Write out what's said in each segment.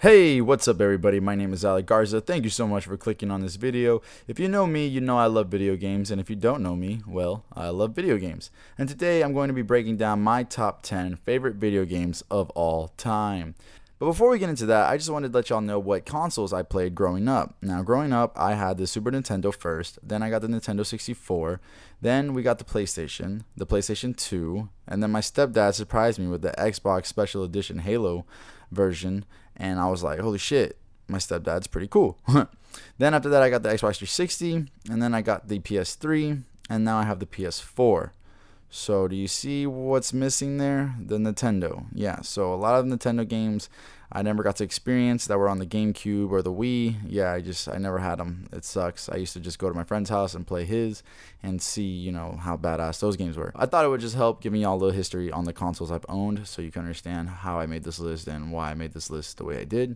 Hey, what's up everybody? My name is Alec Garza. Thank you so much for clicking on this video. If you know me, you know I love video games, and if you don't know me, well, I love video games. And today I'm going to be breaking down my top 10 favorite video games of all time. But before we get into that, I just wanted to let y'all know what consoles I played growing up. Now, growing up, I had the Super Nintendo first, then I got the Nintendo 64, then we got the PlayStation 2, and then my stepdad surprised me with the Xbox Special Edition Halo version, and I was like, holy shit, my stepdad's pretty cool. Then after that, I got the Xbox 360, and then I got the PS3, and now I have the PS4. So do you see what's missing there? The Nintendo. Yeah, so a lot of Nintendo games I never got to experience that were on the GameCube or the Wii. Yeah, I never had them. It sucks. I used to just go to my friend's house and play his and see, how badass those games were. I thought it would just help giving y'all a little history on the consoles I've owned so you can understand how I made this list and why I made this list the way I did.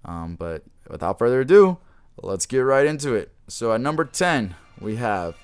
But without further ado, let's get right into it. So at number 10, we have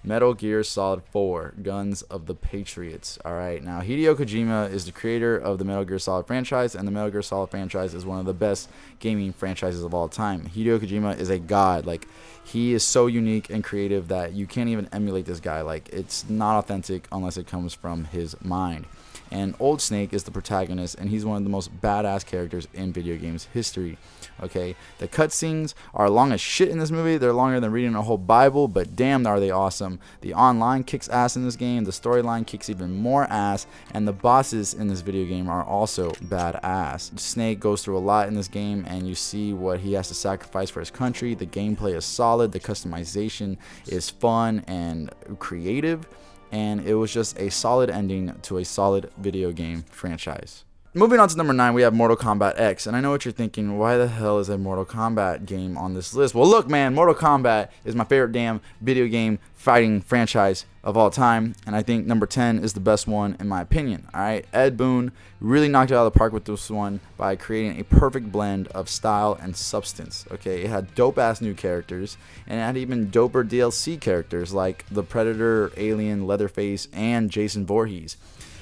Metal Gear Solid 4, Guns of the Patriots. Alright, now Hideo Kojima is the creator of the Metal Gear Solid franchise, and the Metal Gear Solid franchise is one of the best gaming franchises of all time. Hideo Kojima is a god. Like, he is so unique and creative that you can't even emulate this guy. Like, it's not authentic unless it comes from his mind. And Old Snake is the protagonist, and he's one of the most badass characters in video games history. Okay, the cutscenes are long as shit in this movie. They're longer than reading a whole Bible, but damn are they awesome. The online kicks ass in this game, the storyline kicks even more ass, and the bosses in this video game are also badass. Snake goes through a lot in this game, and you see what he has to sacrifice for his country. The gameplay is solid, the customization is fun and creative, and it was just a solid ending to a solid video game franchise. Moving on to number 9, we have Mortal Kombat X. And I know what you're thinking, why the hell is a Mortal Kombat game on this list? Well, look, man, Mortal Kombat is my favorite damn video game fighting franchise of all time. And I think number 10 is the best one in my opinion. All right, Ed Boon really knocked it out of the park with this one by creating a perfect blend of style and substance. Okay, it had dope-ass new characters, and it had even doper DLC characters like the Predator, Alien, Leatherface, and Jason Voorhees.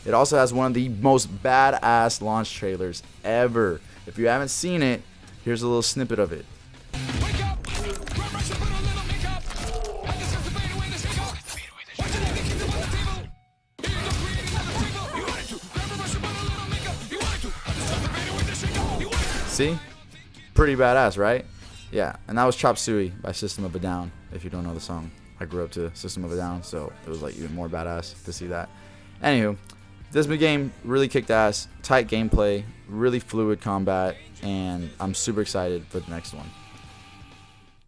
It also has one of the most badass launch trailers ever. If you haven't seen it, here's a little snippet of it. See? Pretty badass, right? Yeah, and that was Chop Suey by System of a Down, if you don't know the song. I grew up to System of a Down, so it was like even more badass to see that. Anywho, this game really kicked ass, tight gameplay, really fluid combat, and I'm super excited for the next one.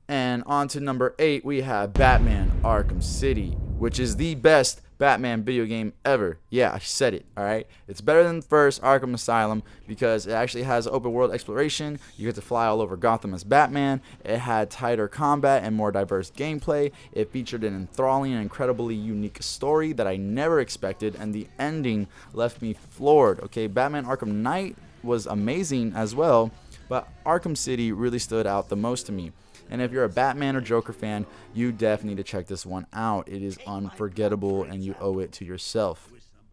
And on to number 8, we have Batman Arkham City, which is the best Batman video game ever. Yeah, I said it, alright? It's better than the first Arkham Asylum because it actually has open world exploration. You get to fly all over Gotham as Batman. It had tighter combat and more diverse gameplay. It featured an enthralling and incredibly unique story that I never expected, and the ending left me floored. Okay, Batman Arkham Knight was amazing as well, but Arkham City really stood out the most to me. And if you're a Batman or Joker fan, you definitely need to check this one out. It is unforgettable, and you owe it to yourself.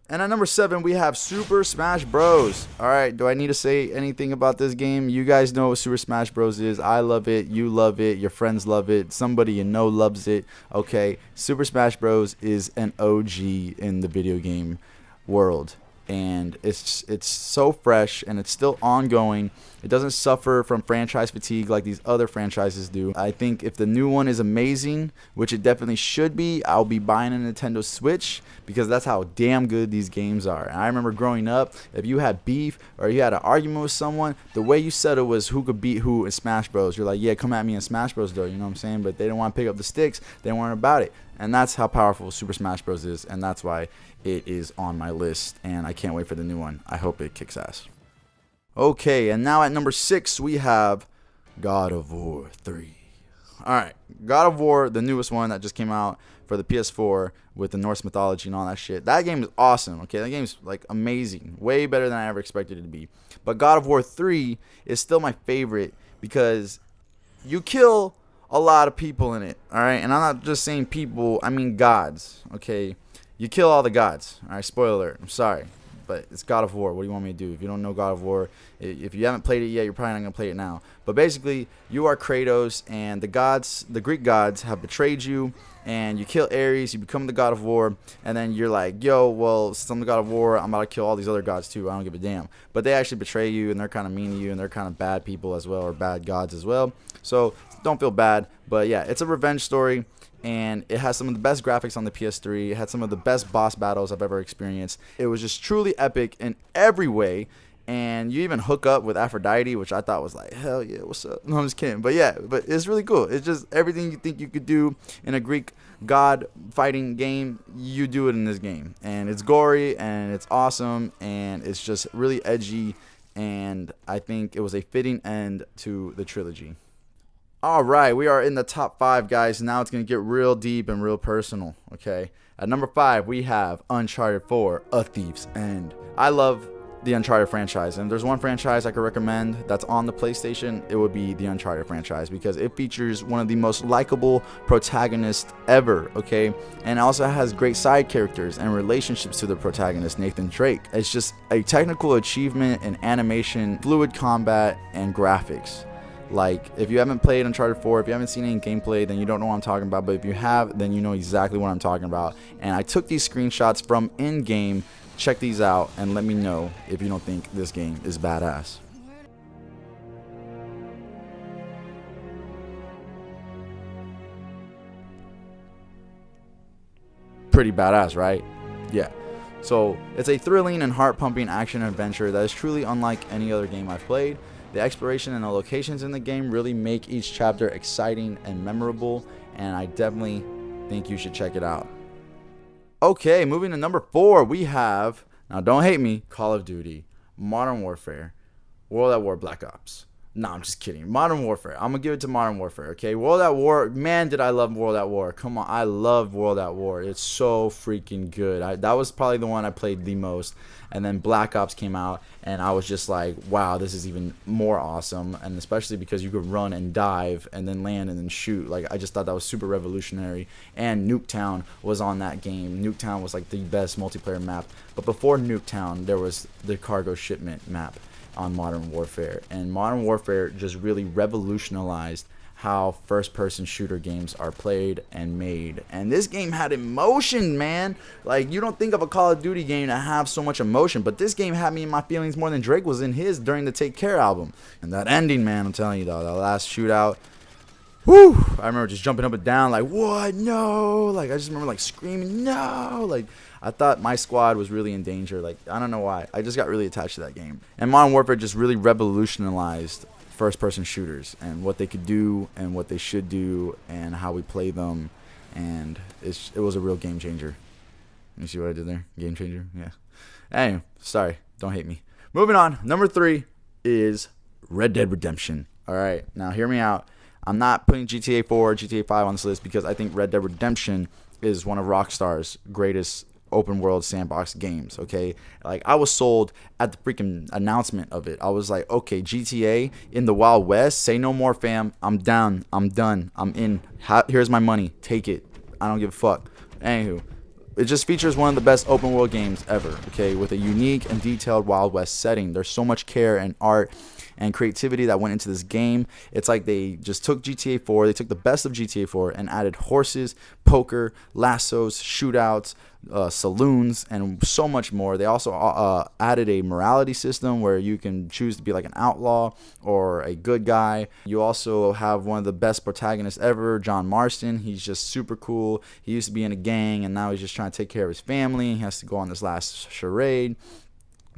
And at number 7, we have Super Smash Bros. Alright, do I need to say anything about this game? You guys know what Super Smash Bros is. I love it, you love it, your friends love it, somebody you know loves it. Okay, Super Smash Bros is an OG in the video game world. And it's so fresh, and it's still ongoing. It doesn't suffer from franchise fatigue like these other franchises do. I think if the new one is amazing, which it definitely should be, I'll be buying a Nintendo Switch because that's how damn good these games are. And I remember growing up, if you had beef or you had an argument with someone, the way you settled was who could beat who in Smash Bros. You're like, yeah, come at me in Smash Bros. Though, you know what I'm saying? But they didn't want to pick up the sticks. They weren't about it. And that's how powerful Super Smash Bros. Is, and that's why it is on my list, and I can't wait for the new one. I hope it kicks ass. Okay, and now at number 6, we have God of War 3. Alright, God of War, the newest one that just came out for the PS4 with the Norse mythology and all that shit. That game is awesome, okay? That game's like amazing. Way better than I ever expected it to be. But God of War 3 is still my favorite because you kill a lot of people in it, alright? And I'm not just saying people, I mean gods, okay? You kill all the gods, alright? Spoiler alert, I'm sorry. but it's God of War. What do you want me to do? If you don't know God of War, if you haven't played it yet, you're probably not going to play it now. But basically, you are Kratos, and the Greek gods have betrayed you, and you kill Ares, you become the God of War, and then you're like, yo, well, since I'm the God of War, I'm about to kill all these other gods too. I don't give a damn. But they actually betray you, and they're kind of mean to you, and they're kind of bad people as well, or bad gods as well. So don't feel bad. But yeah, it's a revenge story. And it has some of the best graphics on the PS3. It had some of the best boss battles I've ever experienced. It was just truly epic in every way. And you even hook up with Aphrodite, which I thought was like, hell yeah, what's up? No, I'm just kidding. But yeah, but it's really cool. It's just everything you think you could do in a Greek god fighting game, you do it in this game. And it's gory, and it's awesome, and it's just really edgy. And I think it was a fitting end to the trilogy. All right, we are in the top 5, guys. Now it's going to get real deep and real personal, okay? At number 5, we have Uncharted 4, A Thief's End. I love the Uncharted franchise, and if there's one franchise I could recommend that's on the PlayStation, it would be the Uncharted franchise, because it features one of the most likable protagonists ever, okay? And it also has great side characters and relationships to the protagonist, Nathan Drake. It's just a technical achievement in animation, fluid combat, and graphics. Like, if you haven't played Uncharted 4, if you haven't seen any gameplay, then you don't know what I'm talking about. But if you have, then you know exactly what I'm talking about. And I took these screenshots from in-game. Check these out and let me know if you don't think this game is badass. Pretty badass, right? Yeah. So, it's a thrilling and heart-pumping action adventure that is truly unlike any other game I've played. The exploration and the locations in the game really make each chapter exciting and memorable, and I definitely think you should check it out. Okay, moving to number 4, we have, now don't hate me, Call of Duty, Modern Warfare, World at War Black Ops. No, I'm just kidding. Modern Warfare. I'm going to give it to Modern Warfare, okay? World at War, man, did I love World at War. Come on, I love World at War. It's so freaking good. That was probably the one I played the most. And then Black Ops came out, and I was just like, wow, this is even more awesome. And especially because you could run and dive and then land and then shoot. Like, I just thought that was super revolutionary. And Nuketown was on that game. Nuketown was like the best multiplayer map. But before Nuketown, there was the cargo shipment map on Modern Warfare, and Modern Warfare just really revolutionized how first-person shooter games are played and made. And this game had emotion, man. Like, you don't think of a Call of Duty game to have so much emotion, but this game had me in my feelings more than Drake was in his during the Take Care album. And that ending, man, I'm telling you, though, that last shootout, whew, I remember just jumping up and down like, what? No. Like, I just remember like screaming, no. Like, I thought my squad was really in danger. Like, I don't know why. I just got really attached to that game. And Modern Warfare just really revolutionized first-person shooters and what they could do and what they should do and how we play them. And it was a real game changer. You see what I did there? Game changer? Yeah. Anyway, sorry. Don't hate me. Moving on. Number 3 is Red Dead Redemption. All right. Now, hear me out. I'm not putting GTA 4 or GTA 5 on this list because I think Red Dead Redemption is one of Rockstar's greatest open world sandbox games, okay? Like, I was sold at the freaking announcement of it. I was like, okay, GTA in the Wild West, say no more, fam. I'm down. I'm done. I'm in. Here's my money. Take it. I don't give a fuck. Anywho, it just features one of the best open world games ever, okay? With a unique and detailed Wild West setting. There's so much care and art and creativity that went into this game. It's like they just took GTA 4, they took the best of GTA 4 and added horses, poker, lassos, shootouts, saloons, and so much more. They also added a morality system where you can choose to be like an outlaw or a good guy. You also have one of the best protagonists ever, John Marston. He's just super cool. He used to be in a gang, and now he's just trying to take care of his family. He has to go on this last charade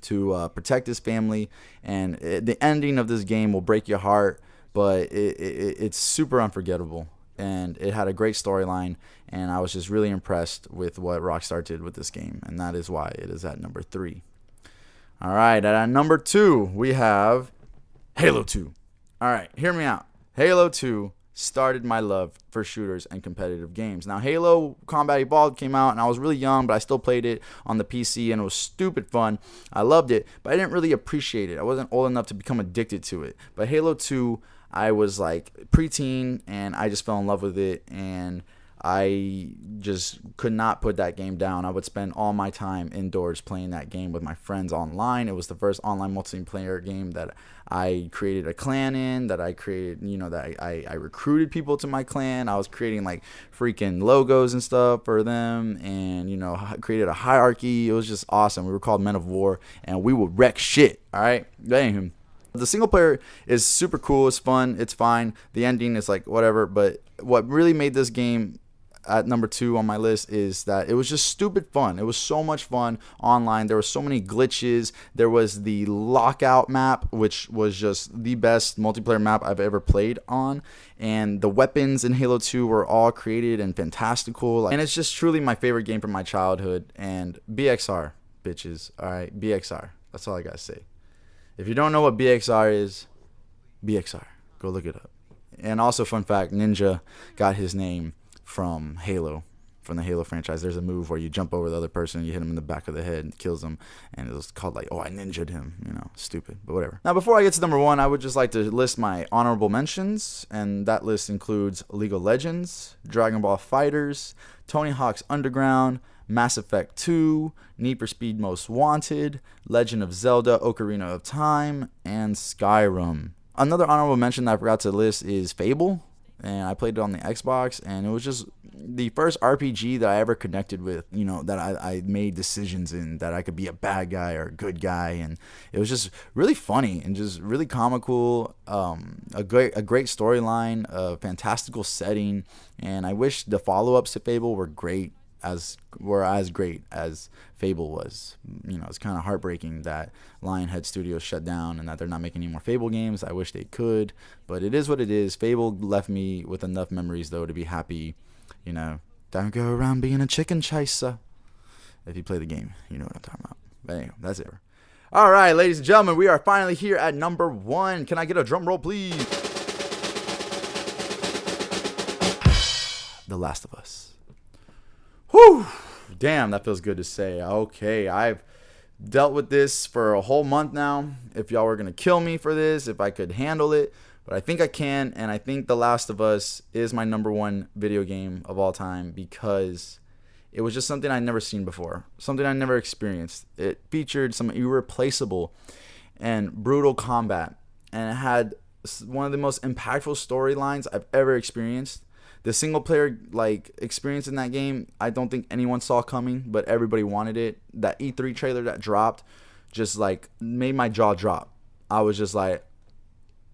to protect his family, and the ending of this game will break your heart, but it's super unforgettable, and it had a great storyline, and I was just really impressed with what Rockstar did with this game, and that is why it is at number 3. All right, at number 2, we have Halo 2. All right, hear me out. Halo 2 started my love for shooters and competitive games. Now, Halo Combat Evolved came out, and I was really young, but I still played it on the PC, and it was stupid fun. I loved it, but I didn't really appreciate it. I wasn't old enough to become addicted to it. But Halo 2, I was like preteen, and I just fell in love with it, and I just could not put that game down. I would spend all my time indoors playing that game with my friends online. It was the first online multiplayer game that I created a clan in, that I created, that I recruited people to my clan. I was creating like freaking logos and stuff for them, and, created a hierarchy. It was just awesome. We were called Men of War, and we would wreck shit, all right? Damn. The single player is super cool. It's fun. It's fine. The ending is like whatever, but what really made this game at number 2 on my list is that it was just stupid fun. It was so much fun online. There were so many glitches. There was the lockout map, which was just the best multiplayer map I've ever played on, and the weapons in Halo 2 were all created and fantastical, and it's just truly my favorite game from my childhood. And BXR, bitches. All right, BXR. That's all I gotta say. If you don't know what BXR is, BXR, go look it up. And also, fun fact, Ninja got his name from Halo, from the Halo franchise. There's a move where you jump over the other person, you hit him in the back of the head, and kills him, and it was called like, oh, I ninja'd him, stupid, but whatever. Now, before I get to number 1, I would just like to list my honorable mentions, and that list includes League of Legends, Dragon Ball FighterZ, Tony Hawk's Underground, Mass Effect 2, Need for Speed Most Wanted, Legend of Zelda Ocarina of Time, and Skyrim. Another honorable mention that I forgot to list is Fable, and I played it on the Xbox, and it was just the first RPG that I ever connected with, that I made decisions in, that I could be a bad guy or a good guy, and it was just really funny and just really comical, a great storyline, a fantastical setting, and I wish the follow-ups to Fable were as great as Fable was. It's kind of heartbreaking that Lionhead Studios shut down and that they're not making any more Fable games. I wish they could, but it is what it is. Fable left me with enough memories, though, to be happy. Don't go around being a chicken chaser. If you play the game, you know what I'm talking about. But anyway, that's it. All right, ladies and gentlemen, we are finally here at number 1. Can I get a drum roll, please? The Last of Us. Whew, damn, that feels good to say. Okay, I've dealt with this for a whole month now. If y'all were going to kill me for this, if I could handle it, but I think I can, and I think The Last of Us is my number 1 video game of all time because it was just something I'd never seen before, something I never experienced. It featured some irreplaceable and brutal combat, and it had one of the most impactful storylines I've ever experienced. The single player experience in that game, I don't think anyone saw coming, but everybody wanted it. That E3 trailer that dropped just made my jaw drop. I was just like,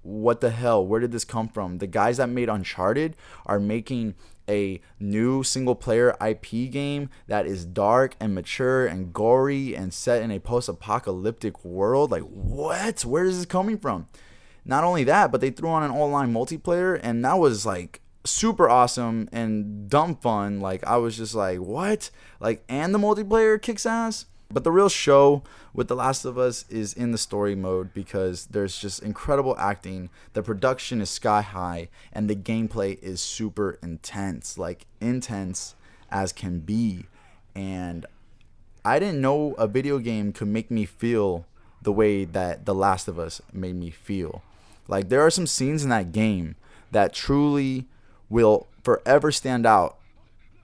what the hell? Where did this come from? The guys that made Uncharted are making a new single player IP game that is dark and mature and gory and set in a post-apocalyptic world. Like, what? Where is this coming from? Not only that, but they threw on an online multiplayer, and that was super awesome and dumb fun. I was just like, what? And the multiplayer kicks ass. But the real show with The Last of Us is in the story mode, because there's just incredible acting, the production is sky high, and the gameplay is super intense, intense as can be. And I didn't know a video game could make me feel the way that The Last of Us made me feel. There are some scenes in that game that truly will forever stand out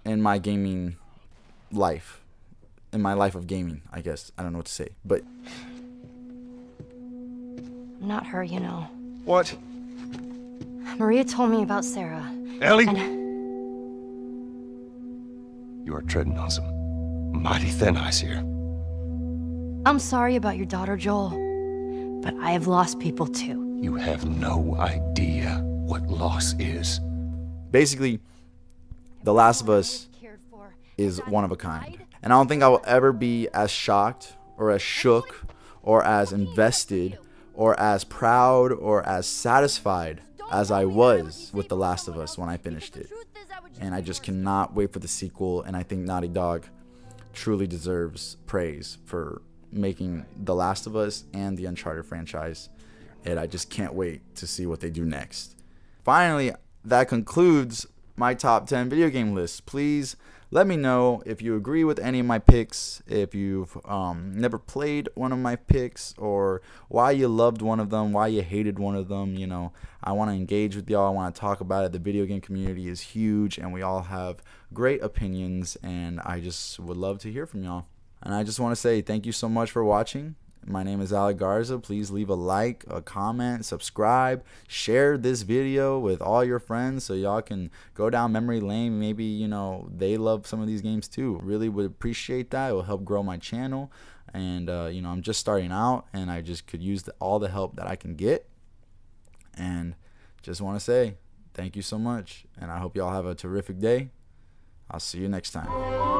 in my gaming life. In my life of gaming, I guess. I don't know what to say, but... Not her, What? Maria told me about Sarah. Ellie? And... You are treading on some mighty thin ice here. I'm sorry about your daughter, Joel, but I have lost people too. You have no idea what loss is. Basically, The Last of Us is one of a kind. And I don't think I will ever be as shocked or as shook or as invested or as proud or as satisfied as I was with The Last of Us when I finished it. And I just cannot wait for the sequel, and I think Naughty Dog truly deserves praise for making The Last of Us and the Uncharted franchise, and I just can't wait to see what they do next. Finally, that concludes my top 10 video game list. Please Let me know if you agree with any of my picks, if you've never played one of my picks, or why you loved one of them, why you hated one of them. You know, I want to engage with y'all. I want to talk about it. The video game community is huge, and we all have great opinions, and I just would love to hear from y'all. And I just want to say thank you so much for watching. My name is Alec Garza. Please leave a like, a comment, subscribe, share this video with all your friends so y'all can go down memory lane. Maybe, you know, they love some of these games too. Really would appreciate that. It will help grow my channel. And, you know, I'm just starting out, and I just could use all the help that I can get. And just want to say thank you so much. And I hope y'all have a terrific day. I'll see you next time.